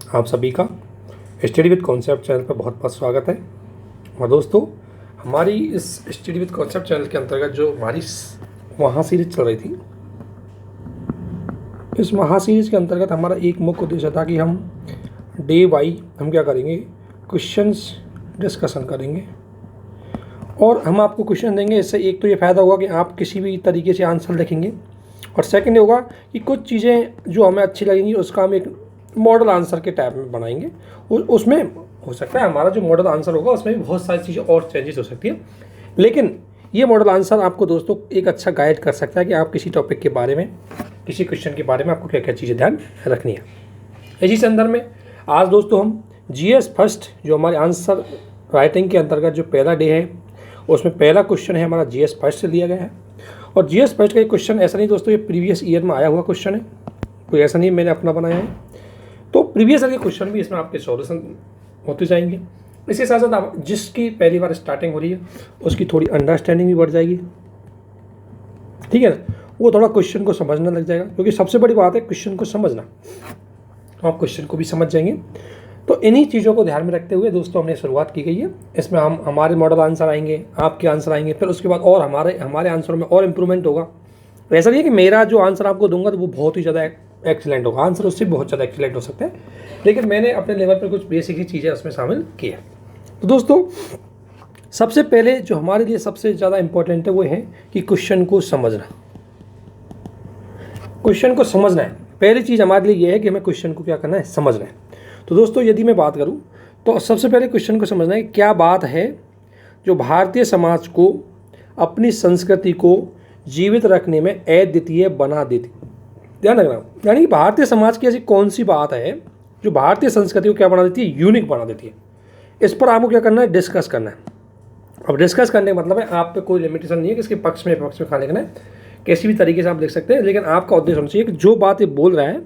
आप सभी का स्टडी विद कॉन्सेप्ट चैनल पर बहुत बहुत स्वागत है। और दोस्तों, हमारी इस स्टडी विद कॉन्सेप्ट चैनल के अंतर्गत जो हमारी महा सीरीज चल रही थी, इस महा सीरीज के अंतर्गत हमारा एक मुख्य उद्देश्य था कि हम डे वाई हम क्या करेंगे, क्वेश्चंस डिस्कशन करेंगे और हम आपको क्वेश्चन देंगे। इससे एक तो ये फ़ायदा होगा कि आप किसी भी तरीके से आंसर लिखेंगे, और सेकंड ये होगा कि कुछ चीज़ें जो हमें अच्छी लगेंगी उसका हम एक मॉडल आंसर के टाइप में बनाएंगे। उसमें हो सकता है हमारा जो मॉडल आंसर होगा उसमें भी बहुत सारी चीज़ें और चेंजेस हो सकती है, लेकिन ये मॉडल आंसर आपको दोस्तों एक अच्छा गाइड कर सकता है कि आप किसी टॉपिक के बारे में, किसी क्वेश्चन के बारे में आपको क्या क्या चीज़ें ध्यान रखनी है। इसी संदर्भ में आज दोस्तों हम जीएस फर्स्ट जो हमारे आंसर राइटिंग के अंतर्गत जो पहला डे है, उसमें पहला क्वेश्चन है हमारा जीएस फर्स्ट से लिया गया है। और जीएस फर्स्ट का एक क्वेश्चन ऐसा नहीं दोस्तों, ये प्रीवियस ईयर में आया हुआ क्वेश्चन है, कोई ऐसा नहीं मैंने अपना बनाया है। तो प्रीवियस ईयर के क्वेश्चन भी इसमें आपके सॉल्यूशन होते जाएंगे। इसके साथ साथ आप जिसकी पहली बार स्टार्टिंग हो रही है उसकी थोड़ी अंडरस्टैंडिंग भी बढ़ जाएगी, ठीक है ना, वो थोड़ा क्वेश्चन को समझने लग जाएगा, क्योंकि सबसे बड़ी बात है क्वेश्चन को समझना। तो आप क्वेश्चन को भी समझ जाएंगे। तो इन्हीं चीज़ों को ध्यान में रखते हुए दोस्तों हमने शुरुआत की गई है। इसमें हम हमारे मॉडल आंसर आएंगे, आपके आंसर आएंगे, फिर उसके बाद और हमारे आंसरों में और इम्प्रूवमेंट होगा। ऐसा नहीं है कि मेरा जो आंसर आपको दूंगा तो वो बहुत ही ज़्यादा एक्सीलेंट होगा, आंसर उससे बहुत ज़्यादा एक्सीलेंट हो सकता है, लेकिन मैंने अपने लेवल पर कुछ बेसिक ही चीज़ें उसमें शामिल की है। तो दोस्तों, सबसे पहले जो हमारे लिए सबसे ज़्यादा इम्पोर्टेंट है वो है कि क्वेश्चन को समझना। क्वेश्चन को समझना है, पहली चीज़ हमारे लिए ये है कि हमें क्वेश्चन को क्या करना है, समझना है। तो दोस्तों, यदि मैं बात करूं तो सबसे पहले क्वेश्चन को समझना है क्या बात है जो भारतीय समाज को अपनी संस्कृति को जीवित रखने में अद्वितीय बना देती। ध्यान रखना, यानी कि भारतीय समाज की ऐसी कौन सी बात है जो भारतीय संस्कृति को क्या बना देती है, यूनिक बना देती है। इस पर आपको क्या करना है, डिस्कस करना है। अब डिस्कस करने का मतलब है आप पे कोई लिमिटेशन नहीं है कि इसके पक्ष में खाने का है, किसी भी तरीके से आप लिख सकते हैं, लेकिन आपका उद्देश्य होना चाहिए कि जो बात ये बोल रहा है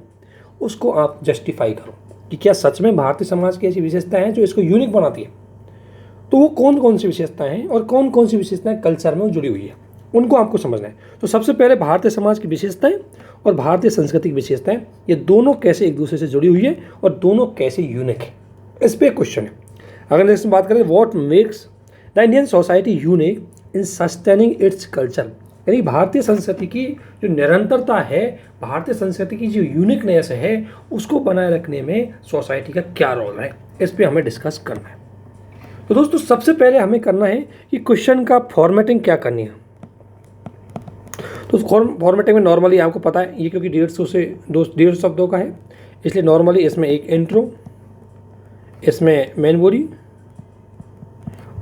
उसको आप जस्टिफाई करो कि क्या सच में भारतीय समाज की ऐसी विशेषताएं हैं जो इसको यूनिक बनाती है। तो वो कौन कौन सी विशेषताएं हैं और कौन कौन सी विशेषताएं कल्चर में जुड़ी हुई है, उनको आपको समझना है। तो सबसे पहले भारतीय समाज की विशेषताएं और भारतीय संस्कृति की विशेषताएं, ये दोनों कैसे एक दूसरे से जुड़ी हुई है और दोनों कैसे यूनिक है, इस पर क्वेश्चन है। अगर नेक्स्ट बात करें, what makes the Indian society unique in sustaining its culture, यानी भारतीय संस्कृति की जो निरंतरता है, भारतीय संस्कृति की जो यूनिकनेस है, उसको बनाए रखने में सोसाइटी का क्या रोल है, इस पर हमें डिस्कस करना है। तो दोस्तों, सबसे पहले हमें करना है कि क्वेश्चन का फॉर्मेटिंग क्या करनी है। तो फॉर्मेटिंग में नॉर्मली आपको पता है ये क्योंकि 150 शब्दों का है, इसलिए नॉर्मली इसमें एक इंट्रो, इसमें मेन बॉडी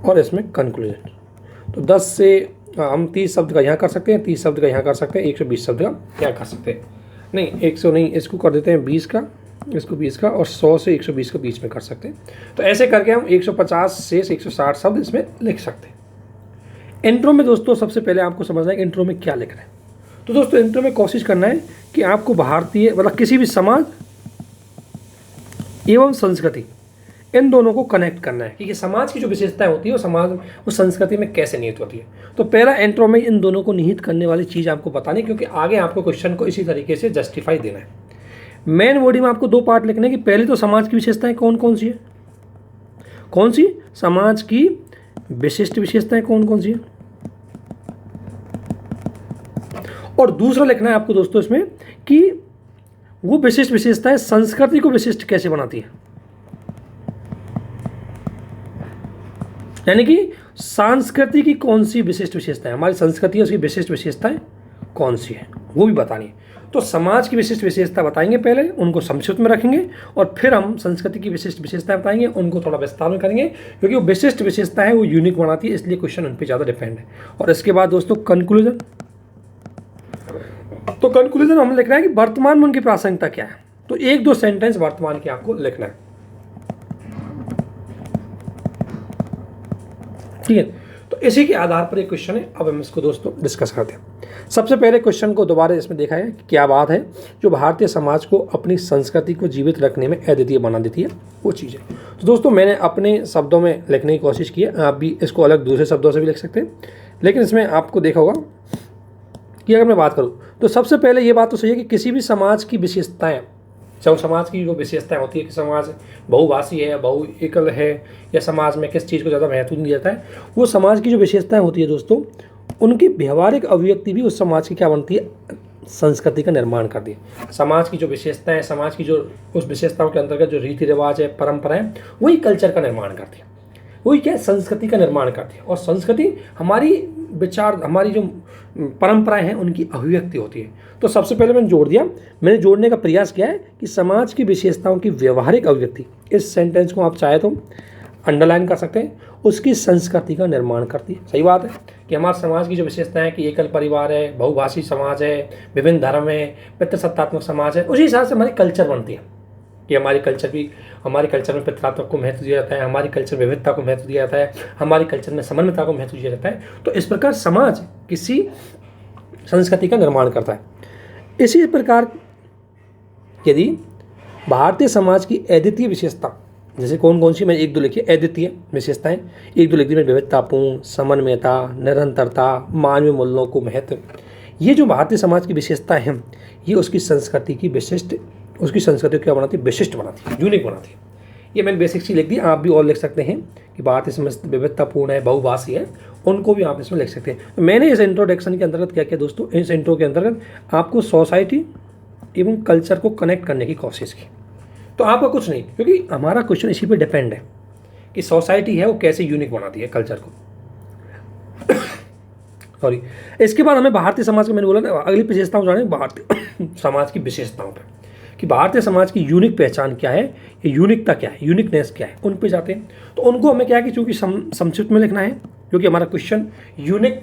और इसमें कंक्लूजन। तो 10 से हम 30 शब्द का यहाँ कर सकते हैं, 30 शब्द का यहाँ कर सकते हैं, 120 शब्द का यहाँ कर सकते हैं। नहीं 100 नहीं, इसको कर देते हैं 20 का, इसको 20 का, और 100 से 120 के बीच में कर सकते हैं। तो ऐसे करके हम 150 से 160 शब्द इसमें लिख सकते हैं। इंट्रो में दोस्तों सबसे पहले आपको समझना है कि इंट्रो में क्या लिखना है। तो दोस्तों, इंट्रो में कोशिश करना है कि आपको भारतीय मतलब किसी भी समाज एवं संस्कृति, इन दोनों को कनेक्ट करना है कि समाज की जो विशेषताएं होती है वो समाज वो संस्कृति में कैसे निहित होती है। तो पहला इंट्रो में इन दोनों को निहित करने वाली चीज़ आपको बतानी, क्योंकि आगे आपको क्वेश्चन को इसी तरीके से जस्टिफाई देना है। मेन बॉडी में आपको 2 पार्ट लिखने हैं कि पहले तो समाज की विशेषताएं कौन कौन सी है, कौन सी समाज की विशिष्ट विशेषताएं कौन कौन सी है, और दूसरा लिखना है आपको दोस्तों इसमें कि वो विशिष्ट विशेषताएं संस्कृति को विशिष्ट कैसे बनाती है, यानी कि संस्कृति की कौन सी विशिष्ट विशेषताएं, हमारी संस्कृति है उसकी विशिष्ट विशेषताएं कौन सी है वो भी बतानी है। तो समाज की विशिष्ट विशेषता बताएंगे पहले, उनको संक्षिप्त में रखेंगे, और फिर हम संस्कृति की विशिष्ट विशेषताएं बताएंगे, उनको थोड़ा विस्तार में करेंगे, क्योंकि वो विशिष्ट विशेषता है वो यूनिक बनाती है, इसलिए क्वेश्चन उन पर ज़्यादा डिपेंड है। और इसके बाद दोस्तों कंक्लूजन। तो कंक्लूजन हमें लिखना है कि वर्तमान में उनकी प्रासंगिकता क्या है। तो 1-2 सेंटेंस वर्तमान के आपको लिखना है, ठीक है। तो इसी के आधार पर एक क्वेश्चन है, अब हम इसको दोस्तों डिस्कस करते हैं। सबसे पहले क्वेश्चन को दोबारा इसमें देखा है कि क्या बात है जो भारतीय समाज को अपनी संस्कृति को जीवित रखने में अद्वितीय बना देती है, वो चीज़ है। तो दोस्तों, मैंने अपने शब्दों में लिखने की कोशिश की है, आप भी इसको अलग दूसरे शब्दों से भी लिख सकते हैं, लेकिन इसमें आपको देखा होगा कि अगर मैं बात करूँ तो सबसे पहले ये बात तो सही है कि किसी भी समाज की विशेषताएं जब समाज की जो विशेषताएं होती है कि समाज बहुभाषी है, बहु एकल है, या समाज में किस चीज़ को ज़्यादा महत्व दिया जाता है, वो समाज की जो विशेषताएं होती है दोस्तों, उनकी व्यवहारिक अभिव्यक्ति भी उस समाज की क्या बनती है, संस्कृति का निर्माण करती है। समाज की जो विशेषताएं, समाज की जो उस विशेषताओं के अंतर्गत जो रीति रिवाज है, परंपराएं, वही कल्चर का निर्माण करती है, वही क्या संस्कृति का निर्माण करती है। और संस्कृति हमारी विचार, हमारी जो परंपराएं हैं, उनकी अभिव्यक्ति होती है। तो सबसे पहले मैंने जोड़ दिया, मैंने जोड़ने का प्रयास किया है कि समाज की विशेषताओं की व्यवहारिक अभिव्यक्ति, इस सेंटेंस को आप चाहे तो अंडरलाइन कर सकते हैं, उसकी संस्कृति का निर्माण करती है। सही बात है कि हमारे समाज की जो विशेषताएं हैं कि एकल परिवार है, बहुभाषी समाज है, विभिन्न धर्म है, पितृसत्तात्मक समाज है, उसी हिसाब से हमारी कल्चर बनती है कि हमारे कल्चर में पितृत्व को महत्व दिया जाता है, हमारे कल्चर में विविधता को महत्व दिया जाता है, हमारे कल्चर में समन्वयता को महत्व दिया जाता है। तो इस प्रकार समाज किसी संस्कृति का निर्माण करता है। इसी प्रकार यदि भारतीय समाज की अद्वितीय विशेषता, जैसे कौन कौन सी, मैं एक दो लिखी, अद्वितीय विशेषताएं एक दो लिखी में, विविधतापूर्ण, समन्वयता, निरंतरता, मानवीय मूल्यों को महत्व, ये जो भारतीय समाज की विशेषताएं हैं, ये उसकी संस्कृति की विशिष्ट, उसकी संस्कृति को क्या बनाती है, विशिष्ट बनाती है, यूनिक बनाती है। ये मैंने बेसिक चीज लिख दी, आप भी और लिख सकते हैं कि भारतीय समाज विविधतापूर्ण है, बहुभाषी है, उनको भी आप इसमें लिख सकते हैं। मैंने इस इंट्रोडक्शन के अंतर्गत क्या किया दोस्तों, इस इंट्रो के अंतर्गत आपको सोसाइटी एवं कल्चर को कनेक्ट करने की कोशिश की। तो आपका कुछ नहीं, क्योंकि हमारा क्वेश्चन इसी पे डिपेंड है कि सोसाइटी है वो कैसे यूनिक बनाती है कल्चर को। सॉरी, इसके बाद हमें भारतीय समाज का, मैंने बोला ना अगली विशेषताओं जाने भारतीय समाज की विशेषताओं पर, कि भारतीय समाज की यूनिक पहचान क्या है, ये यूनिकता क्या है, यूनिकनेस क्या है, उन पे जाते हैं। तो उनको हमें क्या है कि चूंकि संक्षिप्त में लिखना है, क्योंकि हमारा question unique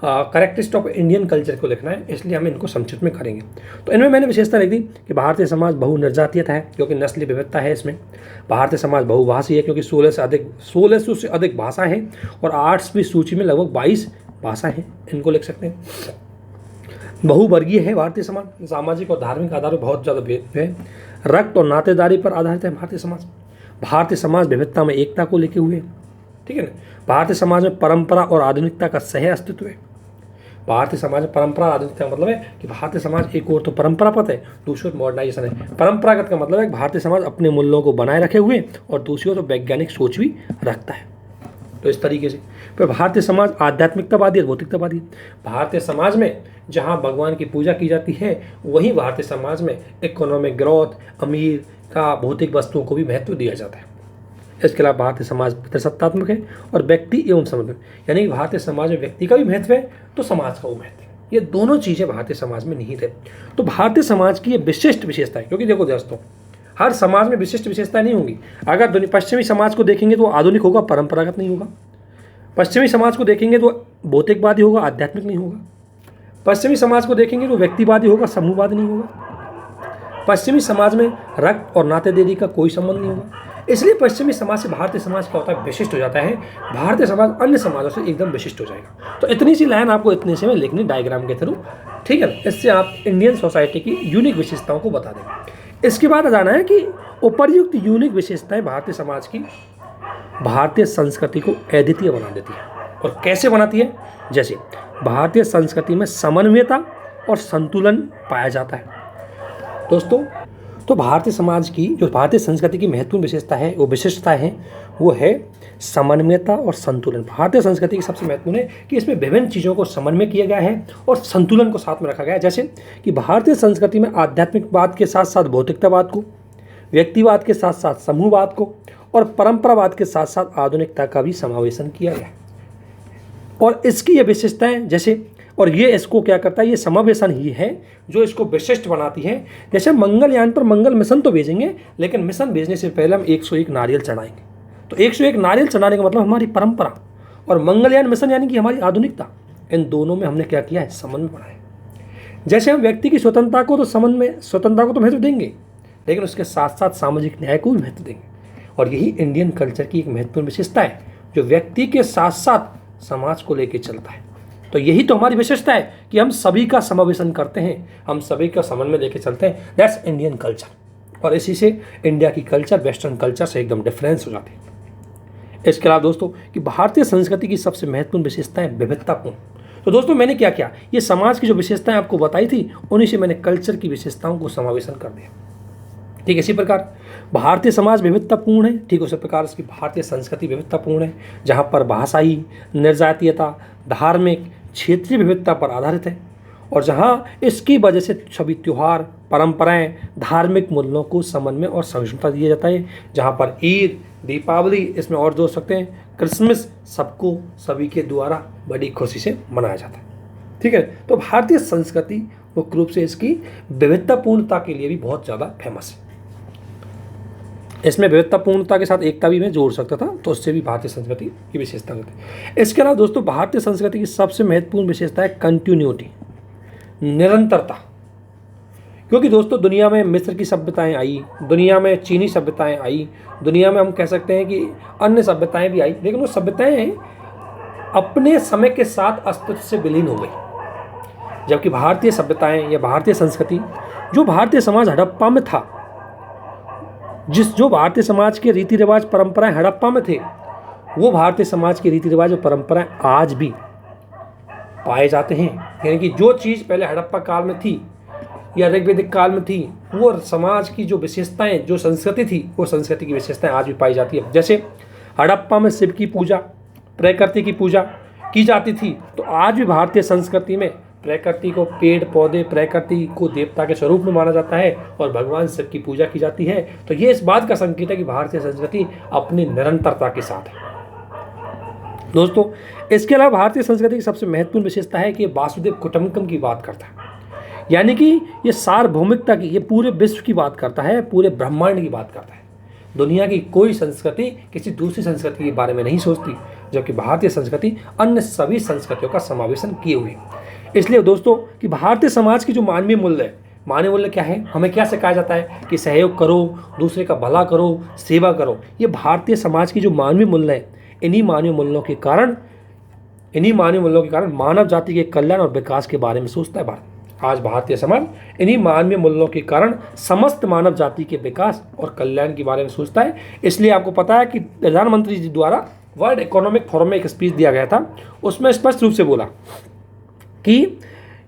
characteristic of Indian culture को लिखना है, इसलिए हम इनको संक्षिप्त में करेंगे। तो इनमें मैंने विशेषता लिख दी कि भारतीय समाज बहुनिर्जातीयता है, क्योंकि नस्लीय विविधता है इसमें। भारतीय समाज बहुभाषी है, क्योंकि 1600 से अधिक भाषा है, और 8वीं सूची में लगभग 22 भाषा हैं, इनको लिख सकते हैं। बहुवर्गीय है भारतीय समाज, सामाजिक और धार्मिक आधार पर बहुत ज़्यादा भेद है। रक्त और नातेदारी पर आधारित है भारतीय समाज। भारतीय समाज विविधता में एकता को लेके हुए, ठीक है ना। भारतीय समाज में परंपरा और आधुनिकता का सह अस्तित्व है। भारतीय समाज में परंपरा आधुनिकता का मतलब है कि भारतीय समाज एक ओर तो परंपरागत है, दूसरी ओर मॉडर्नाइजेशन है। परंपरागत का मतलब है कि भारतीय समाज अपने मूल्यों को बनाए रखे हुए, और दूसरी ओर तो वैज्ञानिक सोच भी रखता है। तो इस तरीके से फिर भारतीय समाज आध्यात्मिकतावादी और भौतिकतावादी। भारतीय समाज में जहाँ भगवान की पूजा की जाती है, वहीं भारतीय समाज में इकोनॉमिक ग्रोथ, अमीर का भौतिक वस्तुओं को भी महत्व दिया जाता है। इसके अलावा भारतीय समाज पितृसत्तात्मक है और व्यक्ति एवं समन्वय, यानी भारतीय समाज में व्यक्ति का भी महत्व है तो समाज का भी महत्व है। ये दोनों चीज़ें भारतीय समाज में निहित है। तो भारतीय समाज की ये विशिष्ट विशेषता है, क्योंकि देखो दोस्तों, हर समाज में विशिष्ट विशेषताएं नहीं होंगी। अगर पश्चिमी समाज को देखेंगे तो आधुनिक होगा, परंपरागत नहीं होगा। पश्चिमी समाज को देखेंगे तो भौतिकवादी होगा, आध्यात्मिक नहीं होगा। पश्चिमी समाज को देखेंगे तो व्यक्तिवादी होगा, समूहवादी नहीं होगा। पश्चिमी समाज में रक्त और नातेदारी का कोई संबंध नहीं होगा। इसलिए पश्चिमी समाज से भारतीय समाज क्या होता है, विशिष्ट हो जाता है। भारतीय समाज अन्य समाजों से एकदम विशिष्ट हो जाएगा। तो इतनी सी लाइन आपको इतने से में लिखनी डायग्राम के थ्रू, ठीक है ना। इससे आप इंडियन सोसाइटी की यूनिक विशेषताओं को बता देंगे। इसके बाद जाना है कि उपर्युक्त यूनिक विशेषताएं भारतीय समाज की भारतीय संस्कृति को अद्वितीय बना देती है। और कैसे बनाती है, जैसे भारतीय संस्कृति में समन्वयता और संतुलन पाया जाता है। दोस्तों, तो भारतीय समाज की जो भारतीय संस्कृति की महत्वपूर्ण विशेषता है, वो विशिष्टता है, वो है समन्वयता और संतुलन। भारतीय संस्कृति की सबसे महत्वपूर्ण है कि इसमें विभिन्न चीज़ों को समन्वय किया गया है और संतुलन को साथ में रखा गया है। जैसे कि भारतीय संस्कृति में आध्यात्मिकवाद के साथ साथ भौतिकतावाद को, व्यक्तिवाद के साथ साथ समूहवाद को और परंपरावाद के साथ साथ आधुनिकता का भी समावेशन किया गया है। और इसकी ये विशेषताएं जैसे, और ये इसको क्या करता है, ये समावेशन ही है जो इसको विशिष्ट बनाती है। जैसे मंगलयान पर मंगल मिशन तो भेजेंगे, लेकिन मिशन भेजने से पहले हम 101 नारियल चढ़ाएंगे। तो 101 नारियल चढ़ाने का मतलब हमारी परंपरा, और मंगलयान मिशन यानी कि हमारी आधुनिकता, इन दोनों में हमने क्या किया है, समन्वय बढ़ाया। जैसे हम व्यक्ति की स्वतंत्रता को तो स्वतंत्रता को तो महत्व देंगे, लेकिन उसके साथ साथ सामाजिक न्याय को भी महत्व देंगे। और यही इंडियन कल्चर की एक महत्वपूर्ण विशेषता है, जो व्यक्ति के साथ साथ समाज को लेकर चलता है। तो यही तो हमारी विशेषता है कि हम सभी का समावेशन करते हैं, हम सभी का समन्वय लेके चलते हैं। That's Indian culture. और इसी से इंडिया की कल्चर वेस्टर्न कल्चर से एकदम डिफरेंस हो जाती है। इसके अलावा दोस्तों, कि भारतीय संस्कृति की सबसे महत्वपूर्ण विशेषता है विविधतापूर्ण। तो दोस्तों, मैंने क्या किया, ये समाज की जो विशेषताएं आपको बताई थी, उन्हीं से मैंने कल्चर की विशेषताओं को समावेशन कर दिया। ठीक, इसी प्रकार भारतीय समाज विविधतापूर्ण है, ठीक उसी प्रकार इसकी भारतीय संस्कृति विविधतापूर्ण है, जहाँ पर भाषाई, निर्जातीयता, धार्मिक, क्षेत्रीय विविधता पर आधारित है, और जहाँ इसकी वजह से सभी त्यौहार, परंपराएं, धार्मिक मूल्यों को समन्वय और सहिष्णुता दिया जाता है, जहाँ पर ईद, दीपावली, इसमें और जोड़ सकते हैं क्रिसमस, सबको सभी के द्वारा बड़ी खुशी से मनाया जाता है। ठीक है, तो भारतीय संस्कृति मुख्य रूप से इसकी विविधतापूर्णता के लिए भी बहुत ज़्यादा फेमस है। इसमें विविधतापूर्णता के साथ एकता भी मैं जोड़ सकता था, तो उससे भी भारतीय संस्कृति की विशेषता होती है। इसके अलावा दोस्तों भारतीय संस्कृति की सबसे महत्वपूर्ण विशेषता है कंटिन्यूटी, निरंतरता। क्योंकि दोस्तों दुनिया में मिस्र की सभ्यताएं आई, दुनिया में चीनी सभ्यताएं आई, दुनिया में हम कह सकते हैं कि अन्य सभ्यताएं भी आई, लेकिन वो सभ्यताएं अपने समय के साथ अस्तित्व से विलीन हो गई। जबकि भारतीय सभ्यताएं या भारतीय संस्कृति, जो भारतीय समाज हड़प्पा में था, जो भारतीय समाज के रीति रिवाज परंपराएं हड़प्पा में थे, वो भारतीय समाज के रीति रिवाज और परंपराएं आज भी पाए जाते हैं। यानी कि जो चीज़ पहले हड़प्पा काल में थी या ऋग्वैदिक काल में थी, वो समाज की जो विशेषताएं, जो संस्कृति थी, वो संस्कृति की विशेषताएं आज भी पाई जाती है। जैसे हड़प्पा में शिव की पूजा, प्रकृति की पूजा की जाती थी, तो आज भी भारतीय संस्कृति में प्रकृति को, पेड़ पौधे, प्रकृति को देवता के स्वरूप में माना जाता है और भगवान शिव की पूजा की जाती है। तो ये इस बात का संकेत है कि भारतीय संस्कृति अपनी निरंतरता के साथ है। दोस्तों इसके अलावा भारतीय संस्कृति की सबसे महत्वपूर्ण विशेषता है कि ये वासुदेव कुटुंबकम की बात करता है, यानी कि ये सार्वभौमिकता की, ये पूरे विश्व की बात करता है, पूरे ब्रह्मांड की बात करता है। दुनिया की कोई संस्कृति किसी दूसरी संस्कृति के बारे में नहीं सोचती, जबकि भारतीय संस्कृति अन्य सभी संस्कृतियों का समावेशन किए हुए। इसलिए दोस्तों कि भारतीय समाज की जो मानवीय मूल्य है, मानवीय मूल्य क्या है, हमें क्या सिखाया जाता है कि सहयोग करो, दूसरे का भला करो, सेवा करो। ये भारतीय समाज की जो मानवीय मूल्य है, इन्हीं मानवीय मूल्यों के कारण मानव जाति के कल्याण और विकास के बारे में सोचता है भारत। आज भारतीय समाज इन्हीं मानवीय मूल्यों के कारण समस्त मानव जाति के विकास और कल्याण के बारे में सोचता है। इसलिए आपको पता है कि प्रधानमंत्री जी द्वारा वर्ल्ड इकोनॉमिक फोरम में एक स्पीच दिया गया था, उसमें स्पष्ट रूप से बोला कि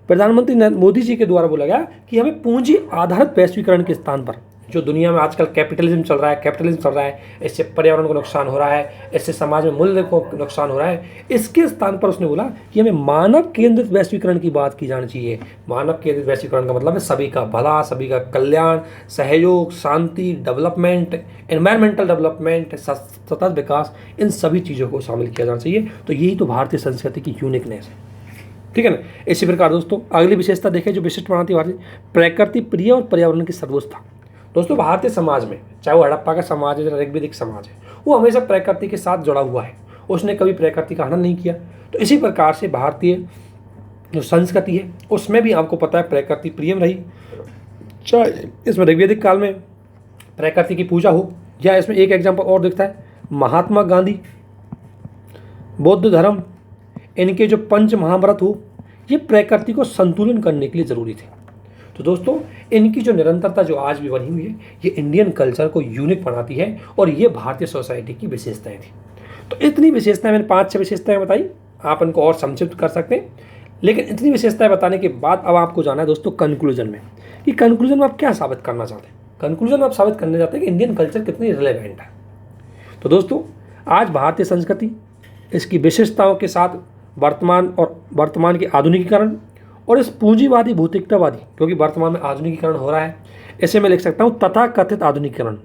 प्रधानमंत्री मोदी जी के द्वारा बोला गया कि हमें पूंजी आधारित वैश्वीकरण के स्थान पर, जो दुनिया में आजकल कैपिटलिज्म चल रहा है, इससे पर्यावरण को नुकसान हो रहा है, इससे समाज में मूल्य को नुकसान हो रहा है, इसके स्थान पर उसने बोला कि हमें मानव केंद्रित वैश्वीकरण की बात की जानी चाहिए। मानव केंद्रित वैश्वीकरण का मतलब है सभी का भला, सभी का कल्याण, सहयोग, शांति, डेवलपमेंट, एनवायरमेंटल डेवलपमेंट, सतत विकास, इन सभी चीज़ों को शामिल किया जाना चाहिए। तो यही तो भारतीय संस्कृति की यूनिकनेस है, ठीक है ना। इसी प्रकार दोस्तों अगली विशेषता देखें जो विशिष्ट बनाती है भारतीय, प्रकृति प्रिय और पर्यावरण की सर्वोत्था। दोस्तों भारतीय समाज में, चाहे वो हड़प्पा का समाज है या ऋग्वैदिक समाज है, वो हमेशा प्रकृति के साथ जुड़ा हुआ है, उसने कभी प्रकृति का हनन नहीं किया। तो इसी प्रकार से भारतीय जो संस्कृति है उसमें भी आपको पता है प्रकृति प्रियम रही, चाहे इसमें ऋग्वैदिक काल में प्रकृति की पूजा हो, या इसमें एक एग्जाम्पल और दिखता है, महात्मा गांधी, बौद्ध धर्म, इनके जो पंच महाव्रत हो, ये प्रकृति को संतुलन करने के लिए ज़रूरी थे। तो दोस्तों इनकी जो निरंतरता जो आज भी बनी हुई है, ये इंडियन कल्चर को यूनिक बनाती है और ये भारतीय सोसाइटी की विशेषताएं थी। तो इतनी विशेषताएं, मैंने 5-6 विशेषताएं बताई, आप इनको और संक्षिप्त कर सकते हैं। लेकिन इतनी विशेषताएं बताने के बाद अब आपको जाना है दोस्तों कंक्लूजन में, कि कंक्लूजन में आप क्या साबित करना चाहते हैं। कंक्लूजन में आप साबित करना चाहते हैं कि इंडियन कल्चर कितनी रिलेवेंट है। तो दोस्तों आज भारतीय संस्कृति, इसकी विशेषताओं के साथ वर्तमान के आधुनिकीकरण और इस पूंजीवादी भौतिकतावादी, क्योंकि वर्तमान में आधुनिकीकरण हो रहा है, इसे मैं लिख सकता हूँ तथाकथित आधुनिकीकरण।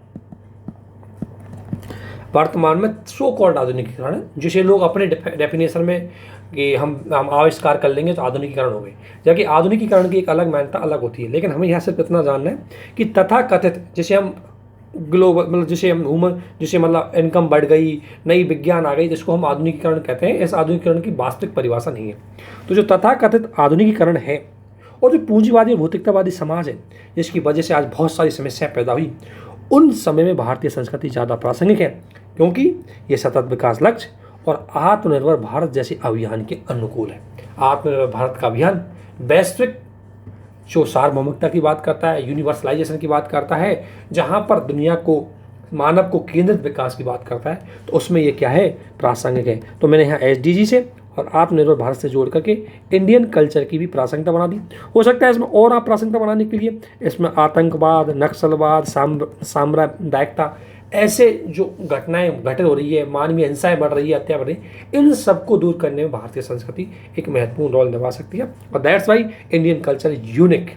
वर्तमान में सो कॉल्ड आधुनिकीकरण है, जिसे लोग अपने डेफिनेशन में कि हम आविष्कार कर लेंगे तो आधुनिकीकरण हो गई, जबकि आधुनिकीकरण की एक अलग मान्यता अलग होती है। लेकिन हमें यहाँ सिर्फ इतना जानना है कि तथाकथित, जिसे हम ग्लोबल, मतलब जिसे मतलब इनकम बढ़ गई, नई विज्ञान आ गई, जिसको हम आधुनिकीकरण कहते हैं, इस आधुनिकीकरण की वास्तविक परिभाषा नहीं है। तो जो तथाकथित आधुनिकीकरण है और जो पूंजीवादी और भौतिकतावादी समाज है, जिसकी वजह से आज बहुत सारी समस्याएं पैदा हुई, उन समय में भारतीय संस्कृति ज़्यादा प्रासंगिक है, क्योंकि ये सतत विकास लक्ष्य और आत्मनिर्भर भारत जैसे अभियान के अनुकूल है। आत्मनिर्भर भारत का अभियान वैश्विक जो सार्वभौमिकता की बात करता है, यूनिवर्सलाइजेशन की बात करता है, जहाँ पर दुनिया को, मानव को केंद्रित विकास की बात करता है, तो उसमें ये क्या है, प्रासंगिक है। तो मैंने यहाँ SDG से और आत्मनिर्भर भारत से जोड़ करके इंडियन कल्चर की भी प्रासंगिकता बना दी। हो सकता है इसमें और आप प्रासंगिकता बनाने के लिए इसमें आतंकवाद, नक्सलवाद, साम्प्रदायिकता, ऐसे जो घटनाएं घटित हो रही है, मानवीय हिंसाएं बढ़ रही है, हत्या बढ़ रही है, इन सबको दूर करने में भारतीय संस्कृति एक महत्वपूर्ण रोल निभा सकती है। और that's why Indian culture is unique.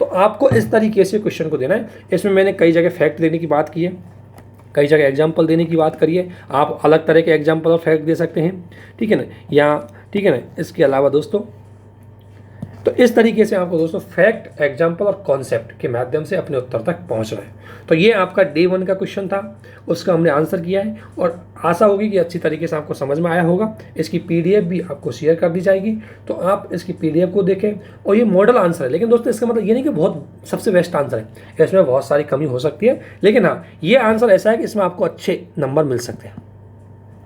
तो आपको इस तरीके से क्वेश्चन को देना है। इसमें मैंने कई जगह फैक्ट देने की बात की है, कई जगह एग्जाम्पल देने की बात करिए। आप अलग तरह के एग्जाम्पल और फैक्ट दे सकते हैं, ठीक है ना, या ठीक है ना। इसके अलावा दोस्तों, तो इस तरीके से आपको दोस्तों फैक्ट, एग्जाम्पल और कॉन्सेप्ट के माध्यम से अपने उत्तर तक पहुंचना है। तो ये आपका डे 1 का क्वेश्चन था, उसका हमने आंसर किया है और आशा होगी कि अच्छी तरीके से आपको समझ में आया होगा। इसकी पीडीएफ भी आपको शेयर कर दी जाएगी, तो आप इसकी पीडीएफ को देखें। और ये मॉडल आंसर है, लेकिन दोस्तों इसका मतलब ये नहीं कि बहुत सबसे बेस्ट आंसर है, इसमें बहुत सारी कमी हो सकती है, लेकिन हाँ ये आंसर ऐसा है कि इसमें आपको अच्छे नंबर मिल सकते हैं,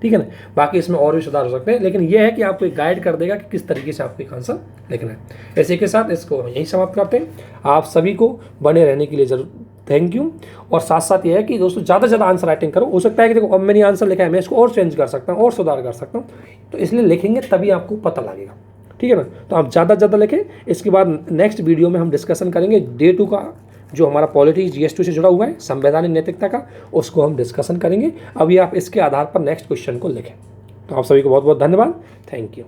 ठीक है ना। बाकी इसमें और भी सुधार हो सकते हैं, लेकिन यह है कि आपको एक गाइड कर देगा कि किस तरीके से आपको एक आंसर लिखना है। इसी के साथ इसको यहीं समाप्त करते हैं। आप सभी को बने रहने के लिए जरूर थैंक यू। और साथ साथ ये है कि दोस्तों ज़्यादा से ज़्यादा आंसर राइटिंग करो। हो सकता है कि देखो अब मैंने आंसर लिखा है, मैं इसको और चेंज कर सकता हूँ और सुधार कर सकता हूँ, तो इसलिए लिखेंगे तभी आपको पता लगेगा, ठीक है ना। तो आप ज़्यादा से ज़्यादा लिखें। इसके बाद नेक्स्ट वीडियो में हम डिस्कशन करेंगे डे 2 का, जो हमारा पॉलिटिक्स GS2 से जुड़ा हुआ है, संवैधानिक नैतिकता का, उसको हम डिस्कशन करेंगे। अभी आप इसके आधार पर नेक्स्ट क्वेश्चन को लिखें। तो आप सभी को बहुत बहुत धन्यवाद, थैंक यू।